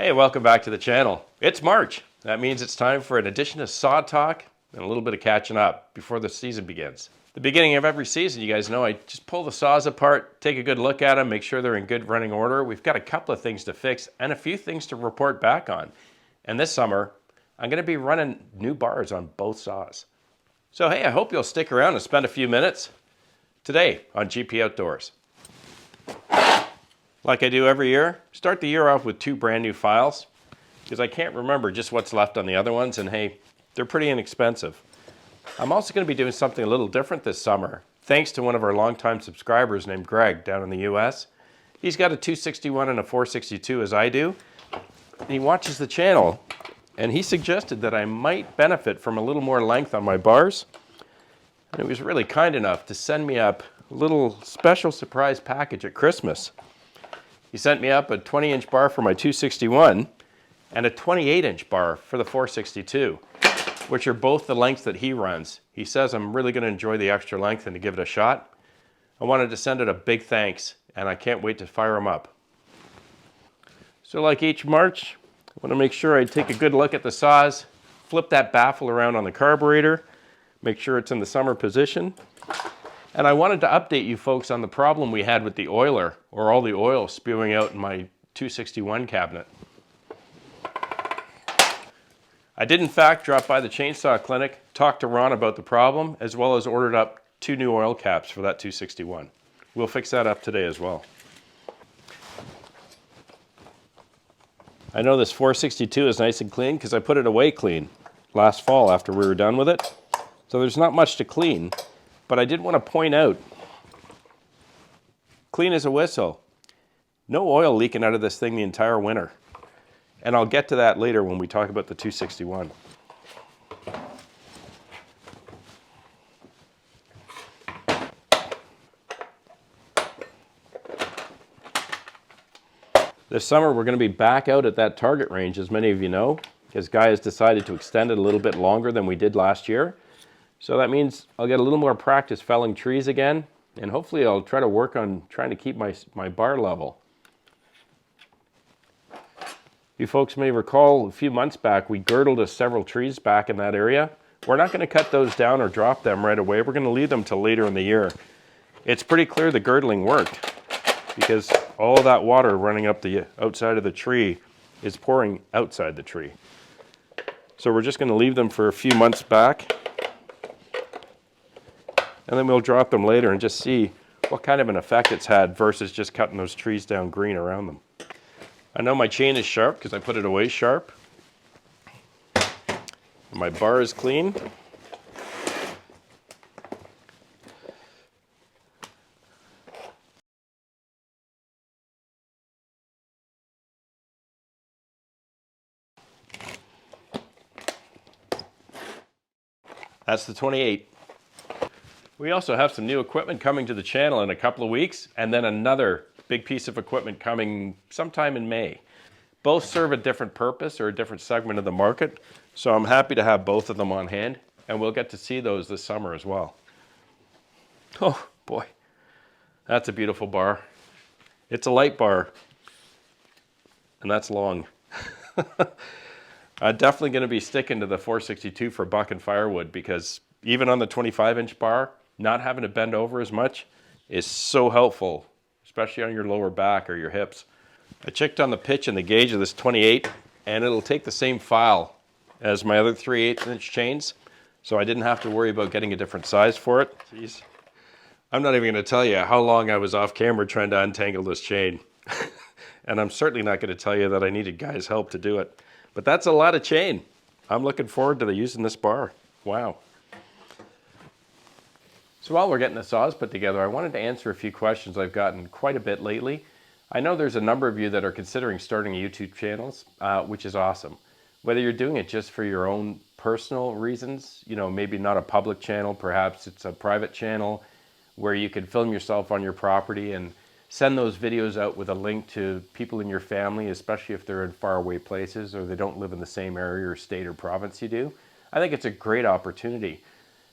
Hey, welcome back to the channel. It's March. That means it's time for an edition of Saw Talk and a little bit of catching up before the season begins. The beginning of every season, you guys know, I just pull the saws apart, take a good look at them, make sure they're in good running order. We've got a couple of things to fix and a few things to report back on. And this summer, I'm going to be running new bars on both saws. So hey, I hope you'll stick around and spend a few minutes today on GP Outdoors. Like I do every year, start the year off with two brand new files because I can't remember just what's left on the other ones, and hey, they're pretty inexpensive. I'm also going to be doing something a little different this summer, thanks to one of our longtime subscribers named Greg down in the US. He's got a 261 and a 462 as I do, and he watches the channel, and he suggested that I might benefit from a little more length on my bars, and he was really kind enough to send me up a little special surprise package at Christmas. He sent me up a 20-inch bar for my 261 and a 28-inch bar for the 462, which are both the lengths that he runs. He says I'm really going to enjoy the extra length and to give it a shot. I wanted to send it a big thanks, and I can't wait to fire them up. So like each March, I want to make sure I take a good look at the saws, flip that baffle around on the carburetor, make sure it's in the summer position. And I wanted to update you folks on the problem we had with the oiler, or all the oil spewing out in my 261 cabinet. I did in fact drop by the chainsaw clinic, talk to Ron about the problem, as well as ordered up 2 new oil caps for that 261. We'll fix that up today as well. I know this 462 is nice and clean because I put it away clean last fall after we were done with it. So there's not much to clean. But I did want to point out, clean as a whistle, no oil leaking out of this thing the entire winter. And I'll get to that later when we talk about the 261. This summer we're going to be back out at that target range, as many of you know, because Guy has decided to extend it a little bit longer than we did last year. So that means I'll get a little more practice felling trees again, and hopefully I'll try to work on trying to keep my bar level. You folks may recall a few months back we girdled several trees back in that area. We're not going to cut those down or drop them right away. We're going to leave them till later in the year. It's pretty clear the girdling worked because all of that water running up the outside of the tree is pouring outside the tree. So we're just going to leave them for a few months back. And then we'll drop them later and just see what kind of an effect it's had versus just cutting those trees down green around them. I know my chain is sharp because I put it away sharp. My bar is clean. That's the 28. We also have some new equipment coming to the channel in a couple of weeks, and then another big piece of equipment coming sometime in May. Both serve a different purpose or a different segment of the market, so I'm happy to have both of them on hand, and we'll get to see those this summer as well. Oh boy, that's a beautiful bar. It's a light bar, and that's long. I'm definitely going to be sticking to the 462 for buck and firewood because even on the 25-inch bar, not having to bend over as much is so helpful, especially on your lower back or your hips. I checked on the pitch and the gauge of this 28, and it'll take the same file as my other 3/8-inch chains, so I didn't have to worry about getting a different size for it. Jeez. I'm not even going to tell you how long I was off camera trying to untangle this chain. And I'm certainly not going to tell you that I needed Guy's help to do it. But that's a lot of chain. I'm looking forward to using this bar. Wow. So while we're getting the saws put together, I wanted to answer a few questions I've gotten quite a bit lately. I know there's a number of you that are considering starting YouTube channels, which is awesome. Whether you're doing it just for your own personal reasons, you know, maybe not a public channel, perhaps it's a private channel where you could film yourself on your property and send those videos out with a link to people in your family, especially if they're in faraway places or they don't live in the same area or state or province you do. I think it's a great opportunity.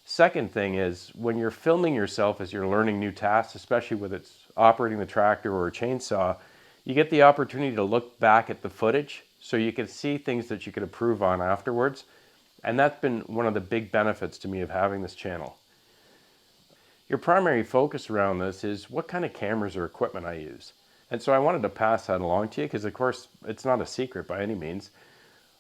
Second thing is, when you're filming yourself as you're learning new tasks, especially whether it's operating the tractor or a chainsaw, you get the opportunity to look back at the footage so you can see things that you can improve on afterwards. And that's been one of the big benefits to me of having this channel. Your primary focus around this is what kind of cameras or equipment I use. And so I wanted to pass that along to you because, of course, it's not a secret by any means.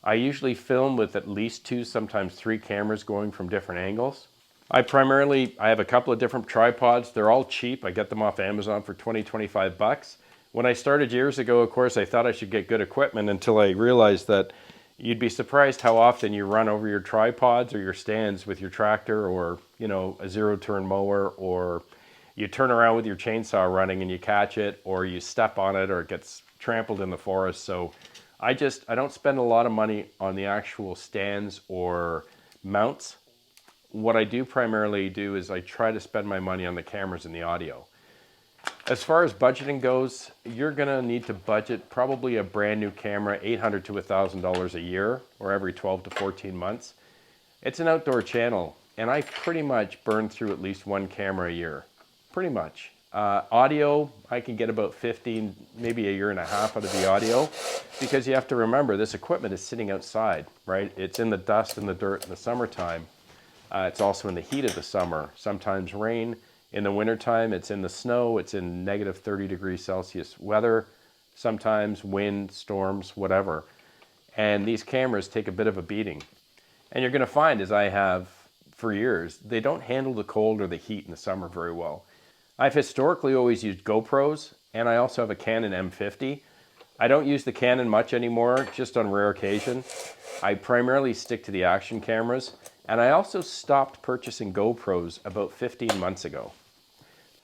I usually film with at least 2, sometimes 3 cameras going from different angles. I have a couple of different tripods. They're all cheap. I get them off Amazon for 20, 25 bucks. When I started years ago, of course, I thought I should get good equipment until I realized that you'd be surprised how often you run over your tripods or your stands with your tractor, or, a zero-turn mower, or you turn around with your chainsaw running and you catch it, or you step on it, or it gets trampled in the forest. So I don't spend a lot of money on the actual stands or mounts. What I do primarily do is I try to spend my money on the cameras and the audio. As far as budgeting goes, you're gonna need to budget probably a brand new camera, $800 to $1,000 a year, or every 12 to 14 months. It's an outdoor channel, and I pretty much burn through at least 1 camera a year, pretty much. Audio, I can get about 15, maybe a year and a half out of the audio, because you have to remember this equipment is sitting outside, right? It's in the dust and the dirt in the summertime. It's also in the heat of the summer, sometimes rain. In the wintertime, it's in the snow, it's in negative 30 degrees Celsius weather, sometimes wind, storms, whatever. And these cameras take a bit of a beating. And you're gonna find, as I have for years, they don't handle the cold or the heat in the summer very well. I've historically always used GoPros, and I also have a Canon M50. I don't use the Canon much anymore, just on rare occasion. I primarily stick to the action cameras, and I also stopped purchasing GoPros about 15 months ago.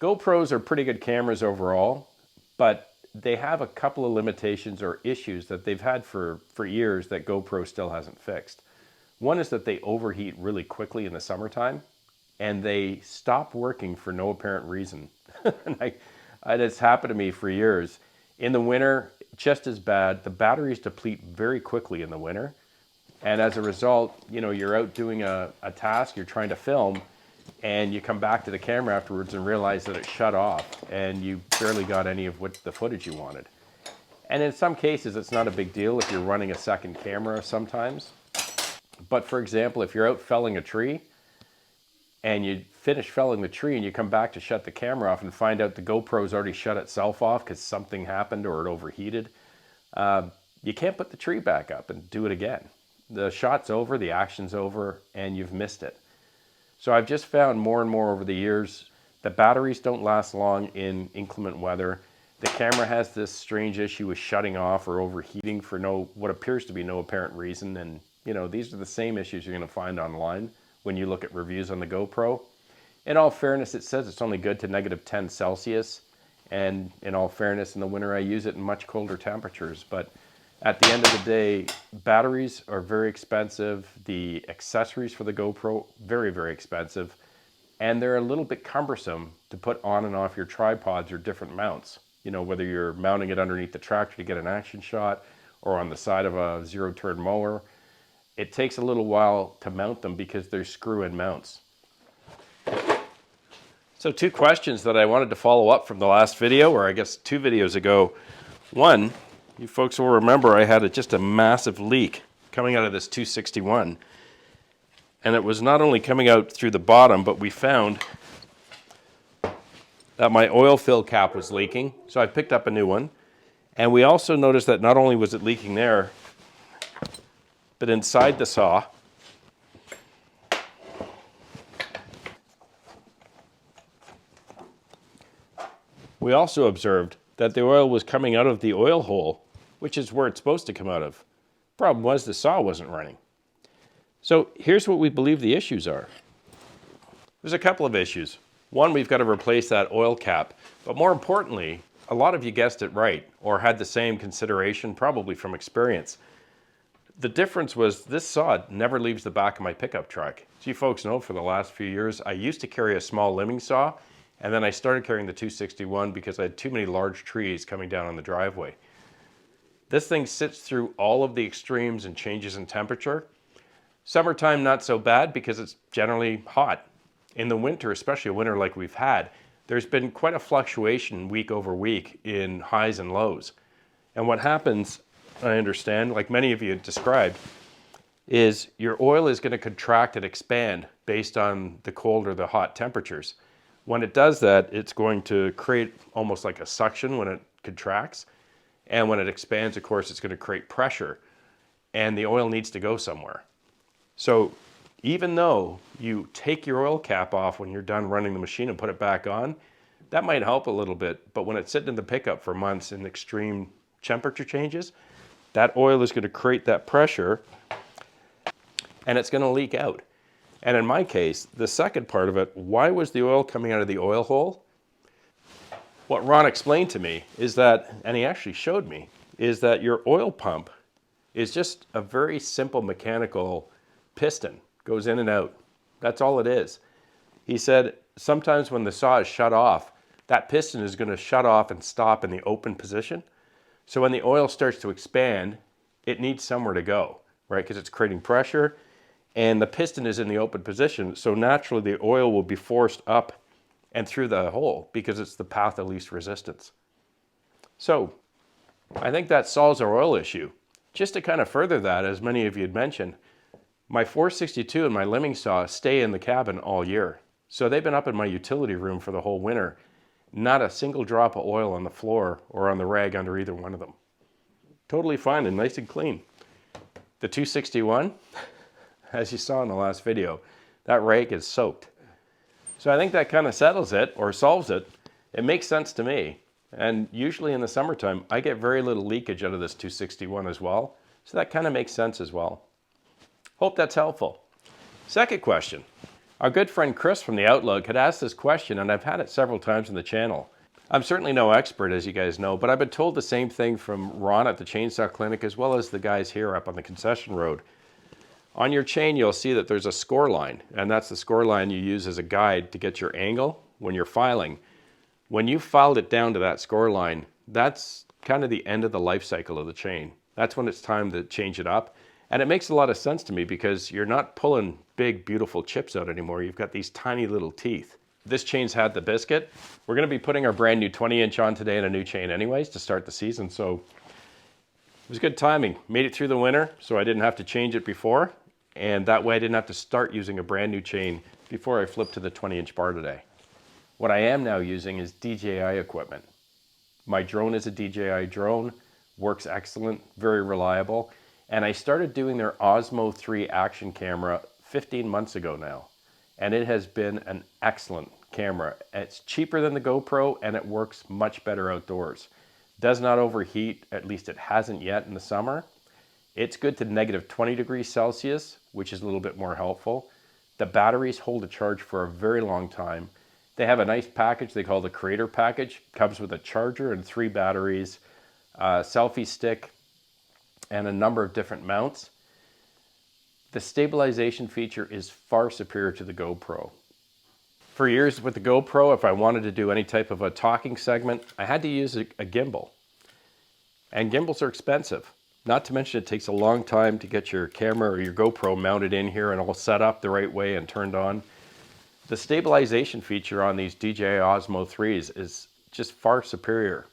GoPros are pretty good cameras overall, but they have a couple of limitations or issues that they've had for years that GoPro still hasn't fixed. One is that they overheat really quickly in the summertime, and they stop working for no apparent reason. And it's happened to me for years. In the winter, just as bad. The batteries deplete very quickly in the winter. And as a result, you're out doing a task, you're trying to film, and you come back to the camera afterwards and realize that it shut off and you barely got any of the footage you wanted. And in some cases, it's not a big deal if you're running a second camera sometimes. But for example, if you're out felling a tree and you finish felling the tree and you come back to shut the camera off and find out the GoPro's already shut itself off because something happened or it overheated, you can't put the tree back up and do it again. The shot's over, the action's over, and you've missed it. So I've just found more and more over the years that batteries don't last long in inclement weather. The camera has this strange issue with shutting off or overheating for what appears to be no apparent reason. And these are the same issues you're going to find online when you look at reviews on the GoPro. In all fairness, it says it's only good to negative 10 Celsius. And in all fairness, in the winter I use it in much colder temperatures. But at the end of the day, batteries are very expensive. The accessories for the GoPro, very, very expensive. And they're a little bit cumbersome to put on and off your tripods or different mounts. Whether you're mounting it underneath the tractor to get an action shot or on the side of a zero-turn mower. It takes a little while to mount them because they're screw-in mounts. So 2 questions that I wanted to follow up from the last video, or I guess 2 videos ago. One, you folks will remember I had just a massive leak coming out of this 261. And it was not only coming out through the bottom, but we found that my oil fill cap was leaking. So I picked up a new one. And we also noticed that not only was it leaking there, but inside the saw, we also observed that the oil was coming out of the oil hole, which is where it's supposed to come out of. Problem was the saw wasn't running. So here's what we believe the issues are. There's a couple of issues. One, we've got to replace that oil cap. But more importantly, a lot of you guessed it right, or had the same consideration, probably from experience. The difference was this saw never leaves the back of my pickup truck. As you folks know, for the last few years, I used to carry a small limbing saw, and then I started carrying the 261 because I had too many large trees coming down on the driveway. This thing sits through all of the extremes and changes in temperature. Summertime, not so bad because it's generally hot. In the winter, especially a winter like we've had, there's been quite a fluctuation week over week in highs and lows. And what happens I understand, like many of you had described, is your oil is going to contract and expand based on the cold or the hot temperatures. When it does that, it's going to create almost like a suction when it contracts. And when it expands, of course, it's going to create pressure. And the oil needs to go somewhere. So even though you take your oil cap off when you're done running the machine and put it back on, that might help a little bit. But when it's sitting in the pickup for months in extreme temperature changes, that oil is going to create that pressure and it's going to leak out. And in my case, the second part of it, why was the oil coming out of the oil hole? What Ron explained to me is that, and he actually showed me, is that your oil pump is just a very simple mechanical piston, goes in and out. That's all it is. He said sometimes when the saw is shut off, that piston is going to shut off and stop in the open position. So when the oil starts to expand, it needs somewhere to go, right? Because it's creating pressure and the piston is in the open position. So naturally the oil will be forced up and through the hole because it's the path of least resistance. So I think that solves our oil issue. Just to kind of further that, as many of you had mentioned, my 462 and my limbing saw stay in the cabin all year. So they've been up in my utility room for the whole winter. Not a single drop of oil on the floor or on the rag under either one of them. Totally fine and nice and clean. The 261, as you saw in the last video, that rag is soaked. So I think that kind of settles it or solves it. It makes sense to me. And usually in the summertime, I get very little leakage out of this 261 as well. So that kind of makes sense as well. Hope that's helpful. Second question. Our good friend Chris from the Outlook had asked this question, and I've had it several times on the channel. I'm certainly no expert, as you guys know, but I've been told the same thing from Ron at the Chainsaw Clinic, as well as the guys here up on the concession road. On your chain, you'll see that there's a score line, and that's the score line you use as a guide to get your angle when you're filing. When you filed it down to that score line, that's kind of the end of the life cycle of the chain. That's when it's time to change it up. And it makes a lot of sense to me because you're not pulling big, beautiful chips out anymore. You've got these tiny little teeth. This chain's had the biscuit. We're going to be putting our brand new 20-inch on today and a new chain anyways to start the season. So it was good timing. Made it through the winter, so I didn't have to change it before. And that way I didn't have to start using a brand new chain before I flipped to the 20-inch bar today. What I am now using is DJI equipment. My drone is a DJI drone, works excellent, very reliable. And I started doing their Osmo 3 action camera 15 months ago now. And it has been an excellent camera. It's cheaper than the GoPro and it works much better outdoors. Does not overheat, at least it hasn't yet in the summer. It's good to negative 20 degrees Celsius, which is a little bit more helpful. The batteries hold a charge for a very long time. They have a nice package they call the Creator Package. Comes with a charger and 3 batteries, a selfie stick, and a number of different mounts. The stabilization feature is far superior to the GoPro. For years with the GoPro, if I wanted to do any type of a talking segment, I had to use a gimbal. And gimbals are expensive. Not to mention it takes a long time to get your camera or your GoPro mounted in here and all set up the right way and turned on. The stabilization feature on these DJI Osmo 3s is just far superior.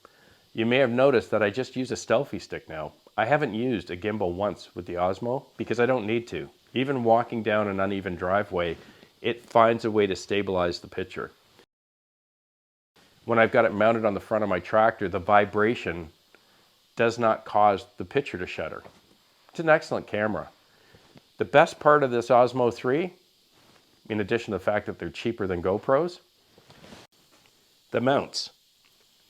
You may have noticed that I just use a selfie stick now. I haven't used a gimbal once with the Osmo because I don't need to. Even walking down an uneven driveway, it finds a way to stabilize the picture. When I've got it mounted on the front of my tractor, the vibration does not cause the picture to shutter. It's an excellent camera. The best part of this Osmo 3, in addition to the fact that they're cheaper than GoPros, the mounts.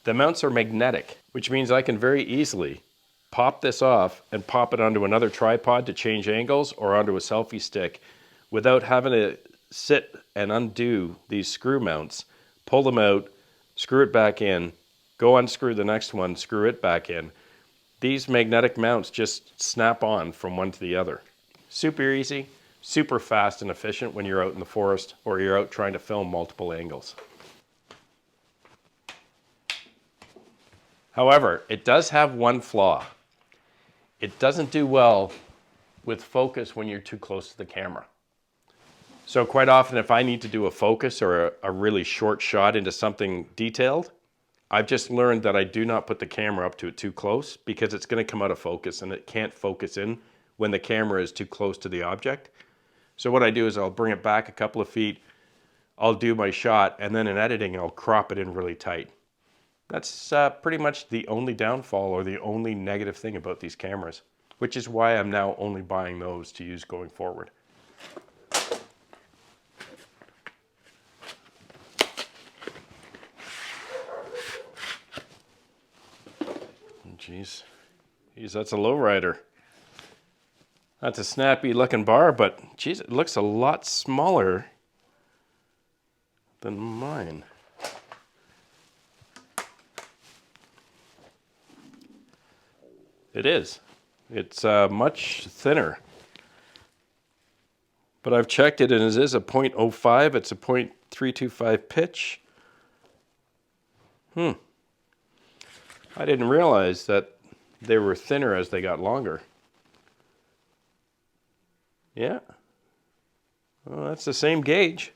The mounts are magnetic, which means I can very easily pop this off and pop it onto another tripod to change angles or onto a selfie stick without having to sit and undo these screw mounts, pull them out, screw it back in, go unscrew the next one, screw it back in. These magnetic mounts just snap on from one to the other. Super easy, super fast and efficient when you're out in the forest or you're out trying to film multiple angles. However, it does have one flaw. It doesn't do well with focus when you're too close to the camera. So quite often if I need to do a focus or a really short shot into something detailed, I've just learned that I do not put the camera up to it too close because it's going to come out of focus and it can't focus in when the camera is too close to the object. So what I do is I'll bring it back a couple of feet, I'll do my shot, and then in editing I'll crop it in really tight. That's pretty much the only downfall or the only negative thing about these cameras, which is why I'm now only buying those to use going forward. Jeez, that's a lowrider. That's a snappy looking bar, but geez, it looks a lot smaller than mine. It is. It's much thinner. But I've checked it and it is a 0.05. It's a 0.325 pitch. I didn't realize that they were thinner as they got longer. Yeah. Well, that's the same gauge.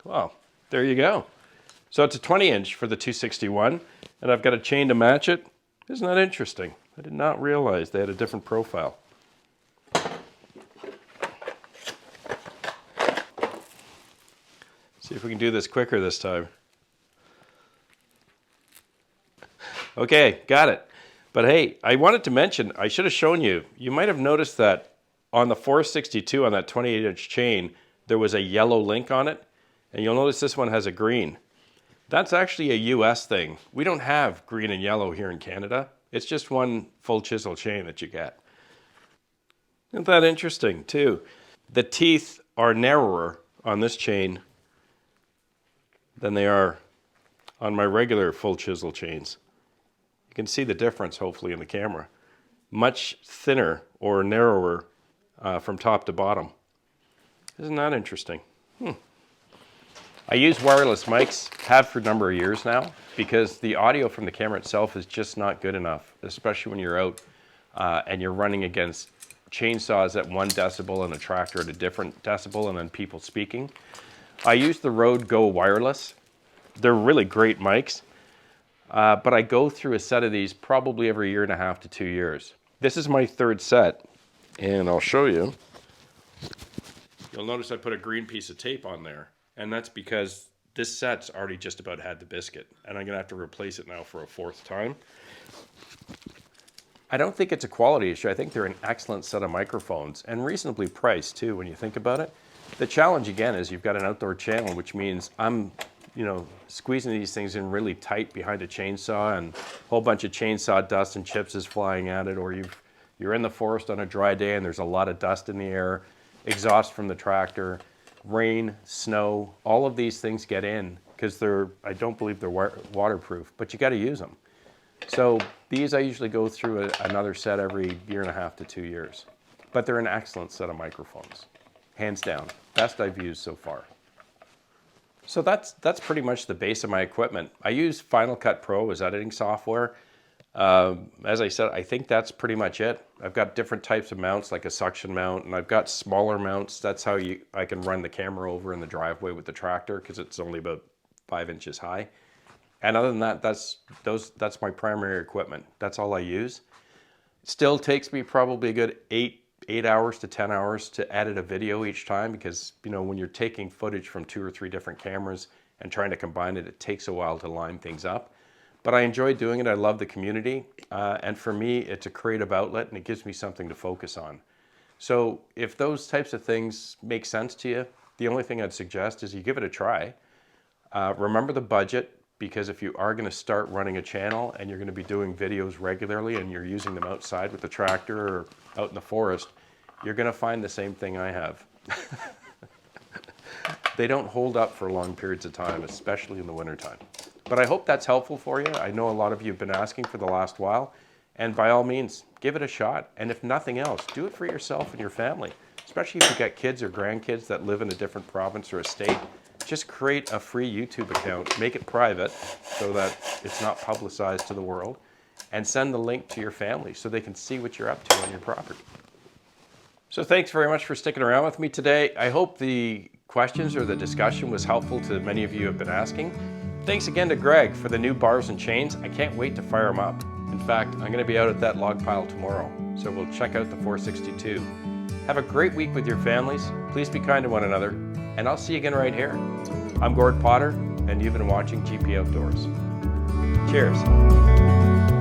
Wow. There you go. So it's a 20-inch for the 261, and I've got a chain to match it. Isn't that interesting? I did not realize they had a different profile. See if we can do this quicker this time. Okay, got it. But hey, I wanted to mention, I should have shown you, you might have noticed that on the 462 on that 28-inch chain, there was a yellow link on it, and you'll notice this one has a green. That's actually a US thing. We don't have green and yellow here in Canada. It's just one full chisel chain that you get. Isn't that interesting too? The teeth are narrower on this chain than they are on my regular full chisel chains. You can see the difference hopefully in the camera. Much thinner or narrower from top to bottom. Isn't that interesting? I use wireless mics, have for a number of years now, because the audio from the camera itself is just not good enough, especially when you're out and you're running against chainsaws at 1 decibel and a tractor at a different decibel and then people speaking. I use the Rode Go wireless. They're really great mics, but I go through a set of these probably every 1.5 to 2 years. This is my 3rd set, and I'll show you. You'll notice I put a green piece of tape on there. And that's because this set's already just about had the biscuit. And I'm going to have to replace it now for a 4th time. I don't think it's a quality issue. I think they're an excellent set of microphones and reasonably priced too when you think about it. The challenge again is you've got an outdoor channel, which means I'm, squeezing these things in really tight behind a chainsaw, and a whole bunch of chainsaw dust and chips is flying at it, or you're in the forest on a dry day and there's a lot of dust in the air, exhaust from the tractor. Rain, snow, all of these things get in because I don't believe they're waterproof, but you got to use them. So these I usually go through another set every 1.5 to 2 years. But they're an excellent set of microphones. Hands down, best I've used so far. So that's pretty much the base of my equipment. I use Final Cut Pro as editing software. As I said, I think that's pretty much it. I've got different types of mounts, like a suction mount, and I've got smaller mounts. That's how I can run the camera over in the driveway with the tractor because it's only about 5 inches high. And other than that, that's my primary equipment. That's all I use. It still takes me probably a good 8 hours to 10 hours to edit a video each time because, when you're taking footage from 2 or 3 different cameras and trying to combine it, it takes a while to line things up. But I enjoy doing it. I love the community. And for me, it's a creative outlet and it gives me something to focus on. So if those types of things make sense to you, the only thing I'd suggest is you give it a try. Remember the budget, because if you are going to start running a channel and you're going to be doing videos regularly and you're using them outside with the tractor or out in the forest, you're going to find the same thing I have. They don't hold up for long periods of time, especially in the wintertime. But I hope that's helpful for you. I know a lot of you have been asking for the last while, and by all means, give it a shot. And if nothing else, do it for yourself and your family, especially if you've got kids or grandkids that live in a different province or a state. Just create a free YouTube account, make it private so that it's not publicized to the world, and send the link to your family so they can see what you're up to on your property. So thanks very much for sticking around with me today. I hope the questions or the discussion was helpful to many of you who have been asking. Thanks again to Greg for the new bars and chains. I can't wait to fire them up. In fact, I'm going to be out at that log pile tomorrow, so we'll check out the 462. Have a great week with your families. Please be kind to one another, and I'll see you again right here. I'm Gord Potter, and you've been watching GP Outdoors. Cheers.